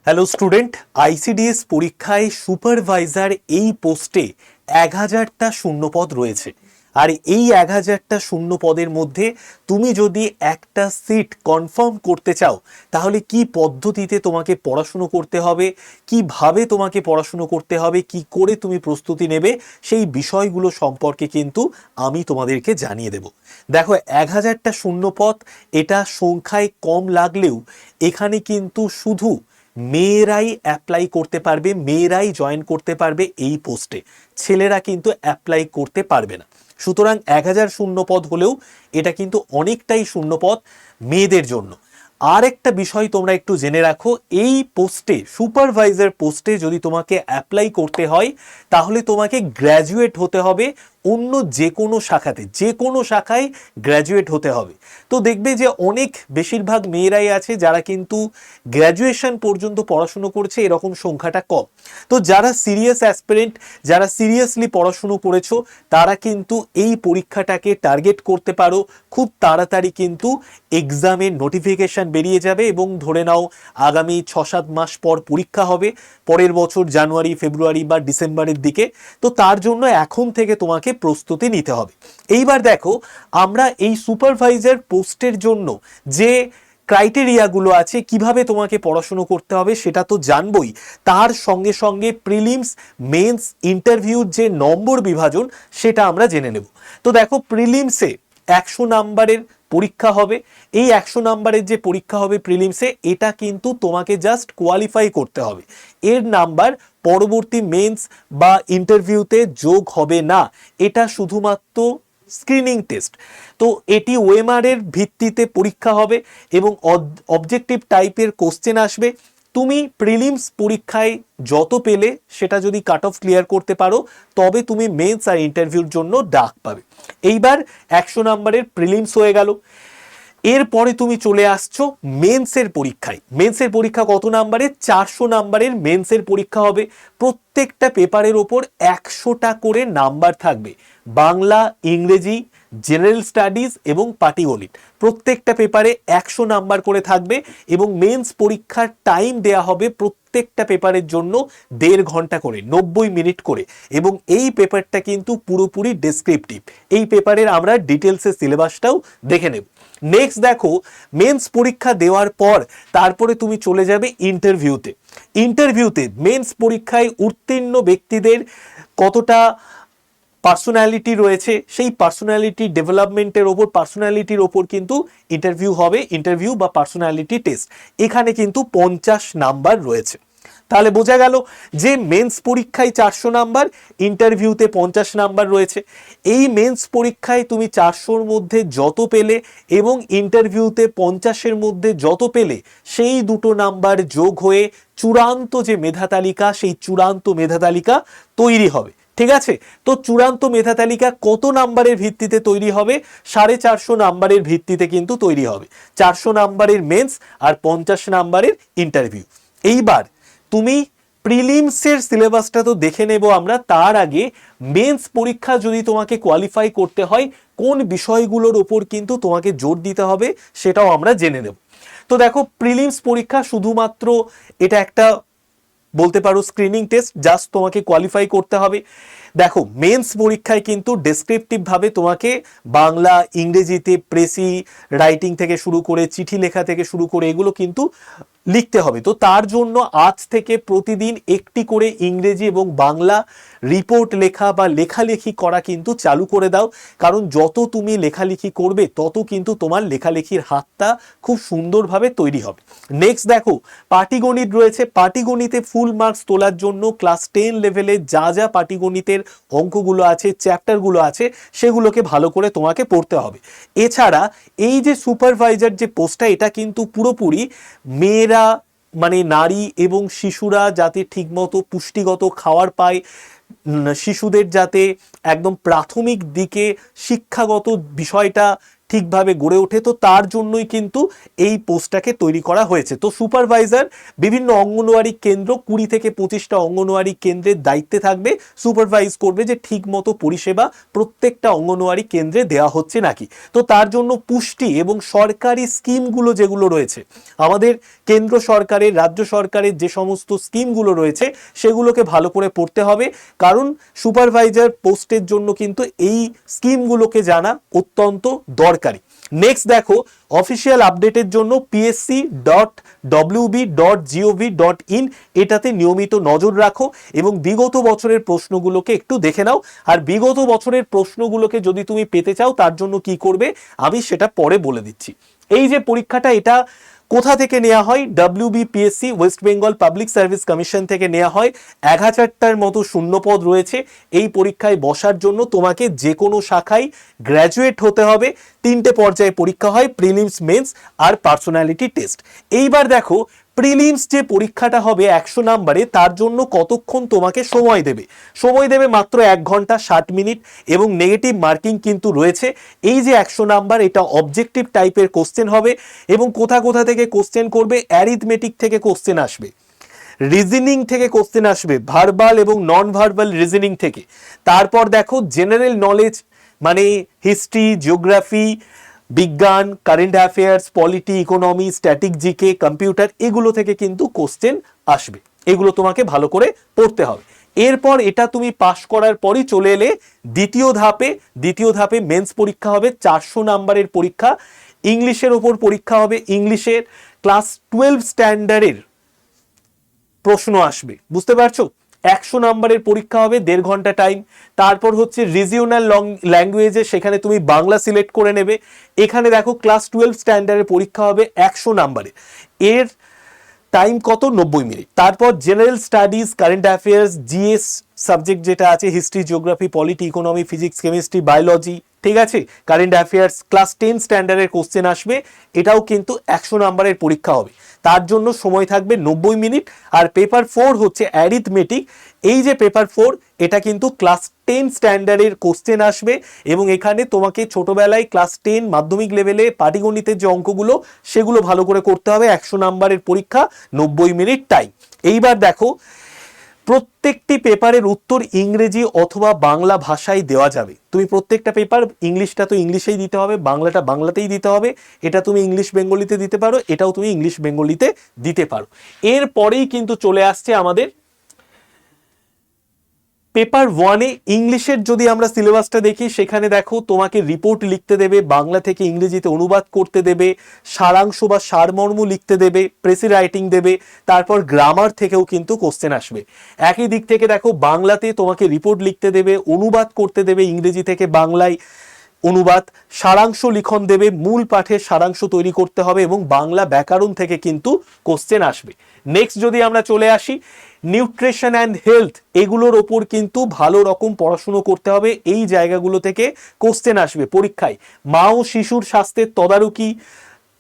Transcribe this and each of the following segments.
Hello student, ICDS পরীক্ষায় supervisor এই পোস্টে 1000টা শূন্যপদ রয়েছে। আর এই 1000টা শূন্য পদের মধ্যে তুমি যদি একটা সিট কনফার্ম করতে চাও তাহলে কি পদ্ধতিতে তোমাকে পড়াশুনো করতে হবে, কিভাবে তোমাকে পড়াশুনো করতে হবে, কি করে তুমি প্রস্তুতি নেবে, সেই বিষয়গুলো সম্পর্কে কিন্তু আমি তোমাদেরকে জানিয়ে দেব। দেখো, 1000টা শূন্যপদ এটা সংখ্যায় কম লাগলেও এখানে কিন্তু শুধু মেয়েরাই অ্যাপ্লাই করতে পারবে, মেয়েরাই জয়েন করতে পারবে এই পোস্টে, ছেলেরা কিন্তু অ্যাপ্লাই করতে পারবে না। সুতরাং 1000 শূন্যপদ হলেও এটা কিন্তু অনেকটাই শূন্যপদ মেয়েদের জন্য। আর একটা বিষয় তোমরা একটু জেনে রাখো, এই পোস্টে সুপারভাইজার পোস্টে যদি তোমাকে অ্যাপ্লাই করতে হয় তাহলে তোমাকে গ্র্যাজুয়েট হতে হবে, অন্য যে কোনো শাখাতে, যে কোনো শাখায় গ্র্যাজুয়েট হতে হবে। তো দেখবে যে অনেক বেশিরভাগ মেয়েরাই আছে যারা কিন্তু গ্র্যাজুয়েশন পর্যন্ত পড়াশুনো করছে, এরকম সংখ্যাটা কম। তো যারা সিরিয়াস অ্যাসপিরেন্ট, যারা সিরিয়াসলি পড়াশুনো করেছো, তারা কিন্তু এই পরীক্ষাটাকে টার্গেট করতে পারো। খুব তাড়াতাড়ি কিন্তু এক্সামের নোটিফিকেশান বেরিয়ে যাবে এবং ধরে নাও আগামী 6-7 মাস পর পরীক্ষা হবে, পরের বছর জানুয়ারি, ফেব্রুয়ারি বা ডিসেম্বরের দিকে। তো তার জন্য এখন থেকে তোমাকে প্রস্তুতি নিতে হবে। এইবার দেখো, আমরা এই সুপারভাইজার পোস্টের জন্য যে ক্রাইটেরিয়াগুলো আছে, কিভাবে তোমাকে পড়াশুনো করতে হবে সেটা তো জানবই, তার সঙ্গে সঙ্গে প্রিলিমস, মেন্স, ইন্টারভিউর যে নম্বর বিভাজন সেটা আমরা জেনে নেব। তো দেখো, প্রিলিমসে 100 নাম্বারের পরীক্ষা হবে। এই 100 নাম্বারের যে পরীক্ষা হবে প্রিলিমসে, এটা কিন্তু তোমাকে জাস্ট কোয়ালিফাই করতে হবে। এর নাম্বার পরবর্তী মেন্স বা ইন্টারভিউতে যোগ হবে না, এটা শুধুমাত্র স্ক্রিনিং টেস্ট। তো এটি ওএমআর এর ভিত্তিতে পরীক্ষা হবে এবং অবজেক্টিভ টাইপের কোশ্চেন আসবে। তুমি প্রিলিমস পরীক্ষায় যত পেলে সেটা যদি কাট অফ ক্লিয়ার করতে পারো তবে তুমি মেন্স আর ইন্টারভিউর জন্য ডাক পাবে। এইবার 100 নাম্বারের প্রিলিমস হয়ে গেল, এরপরে তুমি চলে আসছো মেন্সের পরীক্ষায়। মেন্সের পরীক্ষা কত নাম্বারের? 400 নাম্বারের মেন্সের পরীক্ষা হবে। প্রত্যেকটা পেপারের ওপর 100টা করে নাম্বার থাকবে। বাংলা, ইংরেজি, জেনারেল স্টাডিজ এবং পাটিগণিত, প্রত্যেকটা পেপারে 100 নাম্বার করে থাকবে এবং মেন্স পরীক্ষার টাইম দেয়া হবে প্রত্যেকটা পেপারের জন্য 1.5 ঘন্টা করে, 90 মিনিট করে। এবং এই পেপারটা কিন্তু পুরোপুরি ডেসক্রিপটিভ। এই পেপারের আমরা ডিটেলসের সিলেবাসটাও দেখে নেব। নেক্সট দেখো, মেন্স পরীক্ষা দেওয়ার পর তারপরে তুমি চলে যাবে ইন্টারভিউতে। ইন্টারভিউতে মেন্স পরীক্ষায় উত্তীর্ণ ব্যক্তিদের কতটা পার্সোনালিটি রয়েছে, সেই পার্সোনালিটি ডেভেলপমেন্টের ওপর, পার্সোনালিটির ওপর কিন্তু ইন্টারভিউ হবে, ইন্টারভিউ বা পার্সোনালিটি টেস্ট। এখানে কিন্তু 50 নাম্বার রয়েছে। তাহলে বোঝা গেল যে মেন্স পরীক্ষায় 400 নাম্বার, ইন্টারভিউতে 50 নাম্বার রয়েছে। এই মেন্স পরীক্ষায় তুমি 400-র মধ্যে যত পেলে এবং ইন্টারভিউতে 50-এর মধ্যে যত পেলে, সেই দুটো নাম্বার যোগ হয়ে চূড়ান্ত যে মেধা তালিকা, সেই চূড়ান্ত মেধা তালিকা তৈরি হবে। ঠিক আছে? তো চূড়ান্ত মেধা তালিকা কত নাম্বারের ভিত্তিতে তৈরি হবে? 450 নাম্বারের ভিত্তিতে কিন্তু তৈরি হবে। 400 নাম্বারের মেন্স আর 50 নাম্বারের ইন্টারভিউ। এইবার তুমি প্রিলিমসের সিলেবাসটা তো দেখে নেব আমরা, তার আগে মেন্স পরীক্ষা যদি তোমাকে কোয়ালিফাই করতে হয় কোন বিষয়গুলোর ওপর কিন্তু তোমাকে জোর দিতে হবে সেটাও আমরা জেনে নেব। তো দেখো, প্রিলিমস পরীক্ষা শুধুমাত্র এটা একটা বলতে পারো স্ক্রিনিং টেস্ট, জাস্ট তোমাকে কোয়ালিফাই করতে হবে। দেখো, মেন্স পরীক্ষায় কিন্তু ডেসক্রিপটিভ ভাবে তোমাকে বাংলা, ইংরেজিতে প্রেসি রাইটিং থেকে শুরু করে, চিঠি লেখা থেকে শুরু করে এগুলো কিন্তু লিখতে হবে। তো তার জন্য আজ থেকে প্রতিদিন একটি করে ইংরেজি এবং বাংলা রিপোর্ট লেখা বা লেখালেখি করা কিন্তু চালু করে দাও, কারণ যত তুমি লেখালেখি করবে তত কিন্তু তোমার লেখালেখির হাতটা খুব সুন্দরভাবে তৈরি হবে। নেক্সট দেখো, পাটিগণিত রয়েছে। পাটিগণিতে ফুল মার্কস তোলার জন্য ক্লাস 10 লেভেলে যা যা পাটিগণিতের অঙ্কগুলো আছে, চ্যাপ্টারগুলো আছে, সেগুলোকে ভালো করে তোমাকে পড়তে হবে। এছাড়া এই যে সুপারভাইজার যে পোস্টটা, এটা কিন্তু পুরোপুরি মেয়েরা, মানে নারী এবং শিশুরা যাতে ঠিকমতো পুষ্টিগত খাবার পায়, শিশুদের যাতে একদম প্রাথমিক দিকে শিক্ষাগত বিষয়টা ঠিকভাবে গড়ে ওঠে। তো তার জন্যই কিন্তু এই পোস্টটাকে তৈরি করা হয়েছে। তো সুপারভাইজার বিভিন্ন অঙ্গনওয়াড়ি কেন্দ্র 20 থেকে 25টা অঙ্গনওয়াড়ি কেন্দ্রের দায়িত্বে থাকবে, সুপারভাইজ করবে যে ঠিক মতো পরিষেবা প্রত্যেকটা অঙ্গনওয়াড়ি কেন্দ্রে দেওয়া হচ্ছে নাকি। তো তার জন্য পুষ্টি এবং সরকারি স্কিমগুলো যেগুলো রয়েছে, আমাদের কেন্দ্র সরকারের, রাজ্য সরকারের যে সমস্ত স্কিমগুলো রয়েছে সেগুলোকে ভালো করে পড়তে হবে, কারণ সুপারভাইজার পোস্টের জন্য কিন্তু এই স্কিমগুলোকে জানা অত্যন্ত দরকারি। নেক্সট দেখো, অফিসিয়াল আপডেটের জন্য psc.wb.gov.in এটাতে নিয়মিত নজর রাখো এবং বিগত বছরের প্রশ্নগুলোকে একটু দেখে নাও। আর বিগত বছরের প্রশ্নগুলোকে যদি তুমি পেতে চাও তার জন্য কি করবে আমি সেটা পরে বলে দিচ্ছি। এই যে পরীক্ষাটা, এটা কোথা থেকে নেওয়া হয়? WBPSC West Bengal public service commission থেকে নেওয়া হয়। 1000টার মতো শূন্যপদ রয়েছে। এই পরীক্ষায় বসার জন্য তোমাকে যে কোনো শাখায় গ্র্যাজুয়েট হতে হবে। 3টে পর্যায়ে পরীক্ষা হয়, প্রিলিমস, মেন্স আর পার্সোনালিটি টেস্ট। এইবার দেখো, প্রিলিমস যে পরীক্ষাটা হবে 100 নম্বরে, তার জন্য কতক্ষণ তোমাকে সময় দেবে? সময় দেবে মাত্র 1 ঘন্টা 60 মিনিট এবং নেগেটিভ মার্কিং কিন্তু রয়েছে। এই যে 100 নাম্বার, এটা অবজেক্টিভ টাইপের কোশ্চেন হবে এবং কোথা কোথা থেকে কোশ্চেন করবে? অ্যারিথমেটিক থেকে কোশ্চেন আসবে, রিজনিং থেকে কোশ্চেন আসবে, ভার্বাল এবং নন ভার্বাল রিজনিং থেকে। তারপর দেখো জেনারেল নলেজ মানে হিস্ট্রি, জিওগ্রাফি, বিজ্ঞান, current affairs, polity, economy, static, GK, computer, এগুলো থেকে কিন্তু কোশ্চেন আসবে। এগুলো তোমাকে ভালো করে পড়তে হবে। এরপর এটা তুমি পাশ করার পরই চলে এলে দ্বিতীয় ধাপে। দ্বিতীয় ধাপে মেন্স পরীক্ষা হবে, 400 নাম্বারের পরীক্ষা। ইংলিশের ওপর পরীক্ষা হবে। ইংলিশের ক্লাস 12 স্ট্যান্ডার্ডের প্রশ্ন আসবে, বুঝতে পারছো? 100 নাম্বারের পরীক্ষা হবে, 1.5 ঘন্টা টাইম। তারপর হচ্ছে রিজিওনাল ল্যাঙ্গুয়েজে, সেখানে তুমি বাংলা সিলেক্ট করে নেবে। এখানে দেখো ক্লাস 12 স্ট্যান্ডার্ডের পরীক্ষা হবে 100 নাম্বারে, এর টাইম কত? 90 মিনিট। তারপর general studies, current affairs, GS subject যেটা আছে, history, geography, polity, economy, physics, chemistry, biology, ঠিক আছে, কারেন্ট অ্যাফেয়ার্স, ক্লাস 10 স্ট্যান্ডার্ডের কোশ্চেন আসবে। এটাও কিন্তু 100 নাম্বারের পরীক্ষা হবে, তার জন্য সময় থাকবে 90 মিনিট। আর পেপার 4 হচ্ছে অ্যারিথমেটিক। এই যে পেপার 4, এটা কিন্তু ক্লাস 10 স্ট্যান্ডার্ডের কোশ্চেন আসবে এবং এখানে তোমাকে ছোটবেলায় ক্লাস 10 মাধ্যমিক লেভেলে পাটিগণিতের যে অঙ্কগুলো সেগুলো ভালো করে করতে হবে। 100 নাম্বারের পরীক্ষা, 90 মিনিট টাইম। এইবার দেখো, প্রত্যেকটি পেপারের উত্তর ইংরেজি অথবা বাংলা ভাষায় দেওয়া যাবে। তুমি প্রত্যেকটা পেপার, ইংলিশটা তো ইংলিশেই দিতে হবে, বাংলাটা বাংলাতেই দিতে হবে। এটা তুমি ইংলিশ বেঙ্গলিতে দিতে পারো, এটাও তুমি ইংলিশ বেঙ্গলিতে দিতে পারো। এরপরেই কিন্তু চলে আসছে আমাদের পেপার 1-এ ইংলিশের। যদি আমরা সিলেবাসটা দেখি, সেখানে দেখো তোমাকে রিপোর্ট লিখতে দেবে, বাংলা থেকে ইংরেজিতে অনুবাদ করতে দেবে, সারাংশ বা সারমর্ম লিখতে দেবে, প্রেসি রাইটিং দেবে, তারপর গ্রামার থেকেও কিন্তু কোশ্চেন আসবে। একই দিক থেকে দেখো, বাংলাতে তোমাকে রিপোর্ট লিখতে দেবে, অনুবাদ করতে দেবে ইংরেজি থেকে বাংলায় অনুবাদ, সারাংশ লিখন দেবে, মূল পাঠের সারাংশ তৈরি করতে হবে এবং বাংলা ব্যাকরণ থেকে কিন্তু কোশ্চেন আসবে। নেক্সট যদি আমরা চলে আসি, নিউট্রিশন অ্যান্ড হেলথ, এগুলোর ওপর কিন্তু ভালো রকম পড়াশুনো করতে হবে। এই জায়গাগুলো থেকে কোশ্চেন আসবে পরীক্ষায়। মা ও শিশুর স্বাস্থ্যের তদারকি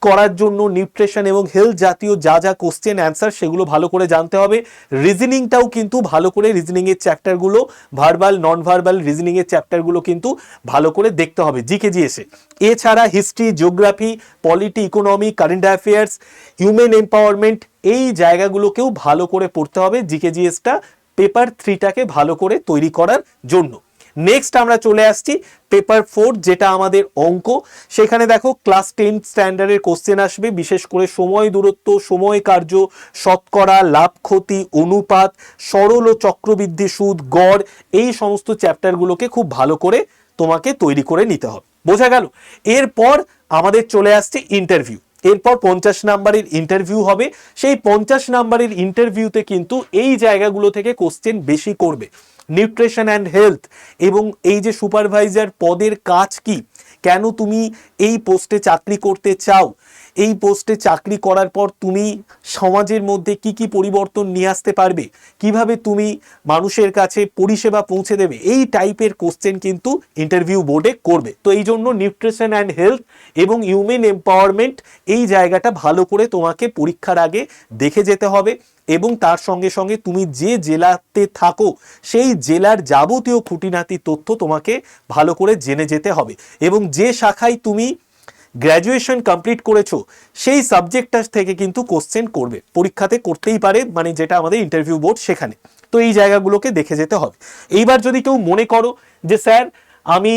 করার জন্য নিউট্রিশন এবং হেলথ জাতীয় যা যা কোশ্চেন অ্যান্সার সেগুলো ভালো করে জানতে হবে। রিজনিংটাও কিন্তু ভালো করে, রিজনিংয়ের চ্যাপ্টারগুলো, ভার্বাল, নন ভার্বাল রিজনিংয়ের চ্যাপ্টারগুলো কিন্তু ভালো করে দেখতে হবে জিকে জিএসে। এছাড়া history, geography, polity, economy, current affairs, human empowerment, এই জায়গাগুলোকেও ভালো করে পড়তে হবে জিকে জিএসটা পেপার 3টাকে ভালো করে তৈরি করার জন্য। নেক্সট আমরা চলে আসছি পেপার 4, যেটা আমাদের অঙ্ক। সেখানে দেখো ক্লাস 10 স্ট্যান্ডার্ডের কোশ্চেন আসবে, বিশেষ করে সময় দূরত্ব, সময় কার্য, শতকরা, লাভ ক্ষতি, অনুপাত, সরল ও চক্রবৃদ্ধি সুদ, গড়, এই সমস্ত চ্যাপ্টারগুলোকে খুব ভালো করে তোমাকে তৈরি করে নিতে হবে। বোঝা গেল? এরপর আমাদের চলে আসছে ইন্টারভিউ। এরপর 50 নাম্বারের ইন্টারভিউ হবে। সেই 50 নাম্বারের ইন্টারভিউতে কিন্তু এই জায়গাগুলো থেকে কোশ্চেন বেশি করবে। নিউট্রিশন অ্যান্ড হেলথ এবং এই যে সুপারভাইজার পদের কাজ কি, কেন তুমি এই পোস্টে চাকরি করতে চাও, এই পোস্টে চাকরি করার পর তুমি সমাজের মধ্যে কি কি পরিবর্তন নিয়ে আসতে পারবে, কিভাবে তুমি মানুষের কাছে পরিষেবা পৌঁছে দেবে, এই টাইপের কোশ্চেন কিন্তু ইন্টারভিউ বোর্ডে করবে। তো এই জন্য নিউট্রিশন অ্যান্ড হেলথ এবং হিউম্যান এম্পাওয়ারমেন্ট, এই জায়গাটা ভালো করে তোমাকে পরীক্ষার আগে দেখে যেতে হবে এবং তার সঙ্গে সঙ্গে তুমি যে জেলাতে থাকো সেই জেলার যাবতীয় খুঁটিনাটি তথ্য তোমাকে ভালো করে জেনে যেতে হবে এবং যে শাখায় তুমি গ্র্যাজুয়েশন কমপ্লিট করেছো সেই সাবজেক্টটা থেকে কিন্তু কোশ্চেন করবে, পরীক্ষাতে করতেই পারে, মানে যেটা আমাদের ইন্টারভিউ বোর্ড সেখানে। তো এই জায়গাগুলোকে দেখে যেতে হবে। এইবার যদি কেউ মনে করো যে স্যার আমি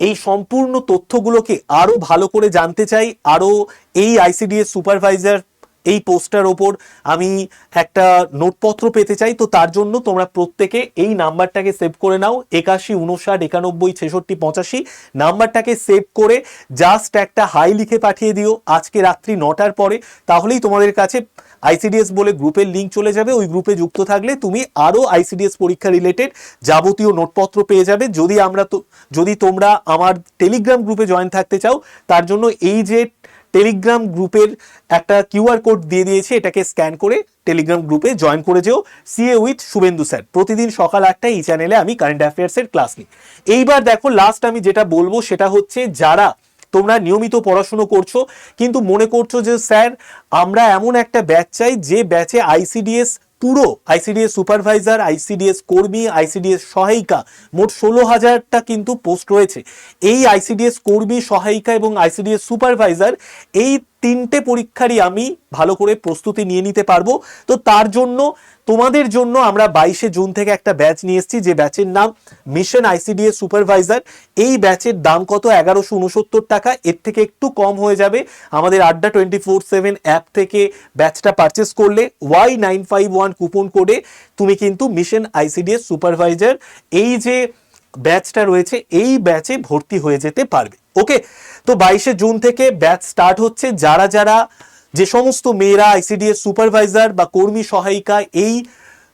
এই সম্পূর্ণ তথ্যগুলোকে আরো ভালো করে জানতে চাই, আরো এই আইসিডিএস সুপারভাইজার এই পোস্টটার ওপর আমি একটা নোটপত্র পেতে চাই, তো তার জন্য তোমরা প্রত্যেকে এই নাম্বারটাকে সেভ করে নাও, 81 59 91 65 নাম্বারটাকে সেভ করে জাস্ট একটা হাই লিখে পাঠিয়ে দিও আজকে রাত্রি 9টার পরে। তাহলেই তোমাদের কাছে আইসিডিএস বলে গ্রুপের লিঙ্ক চলে যাবে। ওই গ্রুপে যুক্ত থাকলে তুমি আরো আইসিডিএস পরীক্ষা রিলেটেড যাবতীয় নোটপত্র পেয়ে যাবে। যদি তোমরা আমার টেলিগ্রাম গ্রুপে জয়েন থাকতে চাও, তার জন্য এই যে টেলিগ্রাম গ্রুপের একটা কিউআর কোড দিয়ে দিয়েছে, এটাকে স্ক্যান করে টেলিগ্রাম গ্রুপে জয়েন করে যেও। সিএ উইথ শুভেন্দু স্যার, প্রতিদিন সকাল 8টায় এই চ্যানেলে আমি কারেন্ট অ্যাফেয়ার্সের ক্লাস নিই। এইবার দেখো লাস্ট আমি যেটা বলবো সেটা হচ্ছে, যারা তোমরা নিয়মিত পড়াশুনো করছো কিন্তু মনে করছো যে স্যার আমরা এমন একটা ব্যাচ চাই যে ব্যাচে আইসিডিএস পুরো আইসিডিএস সুপারভাইজার, আইসিডিএস কর্মী, আইসিডিএস সহায়িকা, মোট 16,000টা কিন্তু পোস্ট রয়েছে। এই আইসিডিএস কর্মী, সহায়িকা এবং আইসিডিএস সুপারভাইজার এই তিনটে পরীক্ষারই আমি ভালো করে প্রস্তুতি নিয়ে নিতে পারবো। তো তার জন্য তোমাদের জন্য আমরা 22শে জুন থেকে একটা ব্যাচ নিয়ে এসেছি, যে ব্যাচের নাম মিশন আইসিডিএস সুপারভাইজার। এই ব্যাচের দাম কত? 1169 টাকা। এর থেকে একটু কম হয়ে যাবে আমাদের আড্ডা 24/7 অ্যাপ থেকে ব্যাচটা পারচেস করলে। Y951 কুপন কোডে তুমি কিন্তু মিশন আইসিডিএস সুপারভাইজার এই যে ব্যাচটা রয়েছে এই ব্যাচে ভর্তি হয়ে যেতে পারবে। ওকে, তো 22শে জুন থেকে ব্যাচ স্টার্ট হচ্ছে। যারা যারা যে সমস্ত মেয়েরা আইসিডিএস সুপারভাইজার বা কর্মী সহায়িকা এই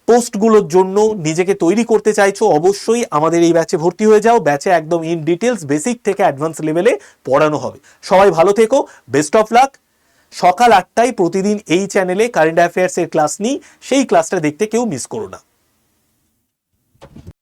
পোস্টগুলোর জন্য নিজেকে তৈরি করতে চাইছো, অবশ্যই আমাদের এই ব্যাচে ভর্তি হয়ে যাও। ব্যাচে একদম ইন ডিটেলস বেসিক থেকে অ্যাডভান্স লেভেলে পড়ানো হবে। সবাই ভালো থেকো, বেস্ট অফ লাক। সকাল 8টায় প্রতিদিন এই চ্যানেলে কারেন্ট অ্যাফেয়ার্সের ক্লাস নিই, সেই ক্লাসটা দেখতে কেউ মিস করো না।